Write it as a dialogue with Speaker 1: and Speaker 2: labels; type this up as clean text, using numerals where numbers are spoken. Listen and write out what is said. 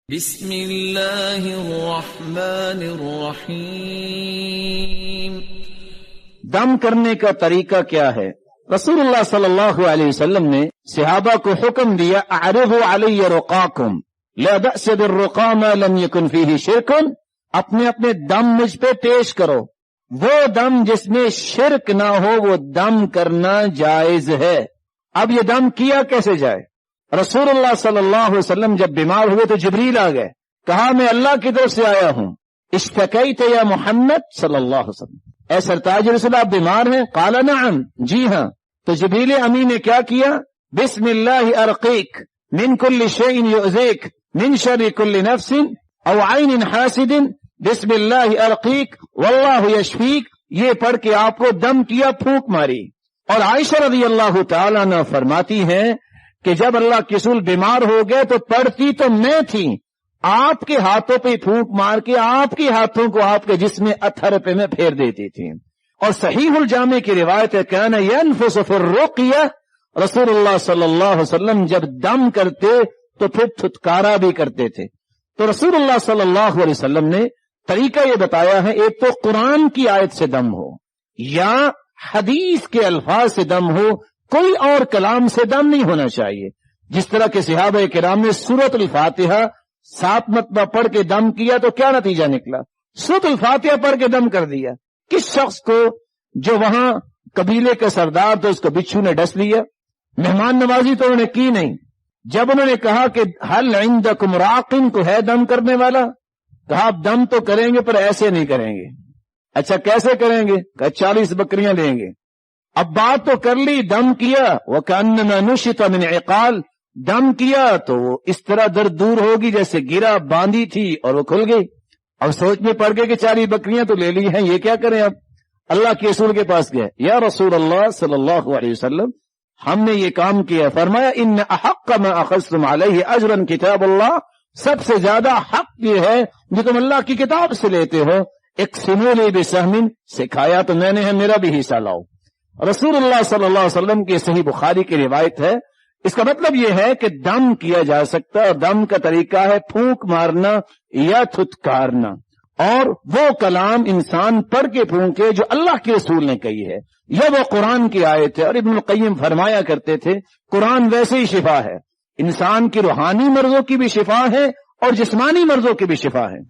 Speaker 1: بسم اللہ الرحمن الرحیم۔
Speaker 2: دم کرنے کا طریقہ کیا ہے؟ رسول اللہ صلی اللہ علیہ وسلم نے صحابہ کو حکم دیا، اعرضوا علی رقاکم لا بأس بالرقا ما لم یکن فیہ شرک، اپنے اپنے دم مجھ پہ پیش کرو، وہ دم جس میں شرک نہ ہو وہ دم کرنا جائز ہے۔ اب یہ دم کیا کیسے جائے؟ رسول اللہ صلی اللہ علیہ وسلم جب بیمار ہوئے تو جبریل آ گئے، کہا میں اللہ کی طرف سے آیا ہوں، اشتکیت یا محمد صلی اللہ علیہ وسلم، اے سرتاج رسول آپ بیمار ہیں؟ قال نعم، جی ہاں۔ تو جبریل امین نے کیا کیا؟ بسم اللہ ارقیک من کل شیء یؤذیک من شر کل نفس او عین حاسد بسم اللہ ارقیک واللہ یشفیک، یہ پڑھ کے آپ کو دم کیا، پھونک ماری۔ اور عائشہ رضی اللہ تعالیٰ عنہ فرماتی ہیں کہ جب اللہ کے رسول بیمار ہو گئے تو پڑھتی تو میں تھی، آپ کے ہاتھوں پہ پھونک مار کے آپ کے ہاتھوں کو آپ کے جسم اتھر پہ میں پھیر دیتی تھی۔ اور صحیح الجامع کی روایت ہے، کان ینفس فی الرقیہ، رسول اللہ صلی اللہ علیہ وسلم جب دم کرتے تو پھر تھتکارا بھی کرتے تھے۔ تو رسول اللہ صلی اللہ علیہ وسلم نے طریقہ یہ بتایا ہے، ایک تو قرآن کی آیت سے دم ہو یا حدیث کے الفاظ سے دم ہو، کوئی اور کلام سے دم نہیں ہونا چاہیے۔ جس طرح کے صحابہ کرام نے سورۃ الفاتحہ 7 مرتبہ پڑھ کے دم کیا تو کیا نتیجہ نکلا؟ سورۃ الفاتحہ پڑھ کے دم کر دیا۔ کس شخص کو؟ جو وہاں قبیلے کا سردار تو اس کو بچھو نے ڈس لیا، مہمان نوازی تو انہوں نے کی نہیں۔ جب انہوں نے کہا کہ حل عندکم راقن، کو ہے دم کرنے والا؟ کہا آپ دم تو کریں گے پر ایسے نہیں کریں گے۔ اچھا کیسے کریں گے؟ کہا 40 بکریاں لیں گے۔ اب بات تو کر لی، دم کیا، وَكَأَنَّمَا نُشِطَ مِنْ عِقَالٍ، دم کیا تو وہ اس طرح درد دور ہوگی جیسے گرا باندھی تھی اور وہ کھل گئی۔ اب سوچ میں پڑ گئے کہ 40 بکریاں تو لے لی ہیں، یہ کیا کریں؟ اب اللہ کے رسول کے پاس گئے، یا رسول اللہ صلی اللہ علیہ وسلم ہم نے یہ کام کیا۔ فرمایا ان احق ما اخذتم علیہ اجرا کتاب اللہ، سب سے زیادہ حق یہ ہے جو تم اللہ کی کتاب سے لیتے ہو۔ اقسموا لی بسہم، سکھایا تو میں نے ہے، میرا بھی حصہ لاؤ۔ رسول اللہ صلی اللہ علیہ وسلم کی صحیح بخاری کی روایت ہے۔ اس کا مطلب یہ ہے کہ دم کیا جا سکتا ہے، اور دم کا طریقہ ہے پھونک مارنا یا تھتکارنا، اور وہ کلام انسان پڑھ کے پھونکے جو اللہ کے رسول نے کہی ہے، یا وہ قرآن کی آیت ہے۔ اور ابن القیم فرمایا کرتے تھے قرآن ویسے ہی شفا ہے، انسان کی روحانی مرضوں کی بھی شفا ہے اور جسمانی مرضوں کی بھی شفا ہے۔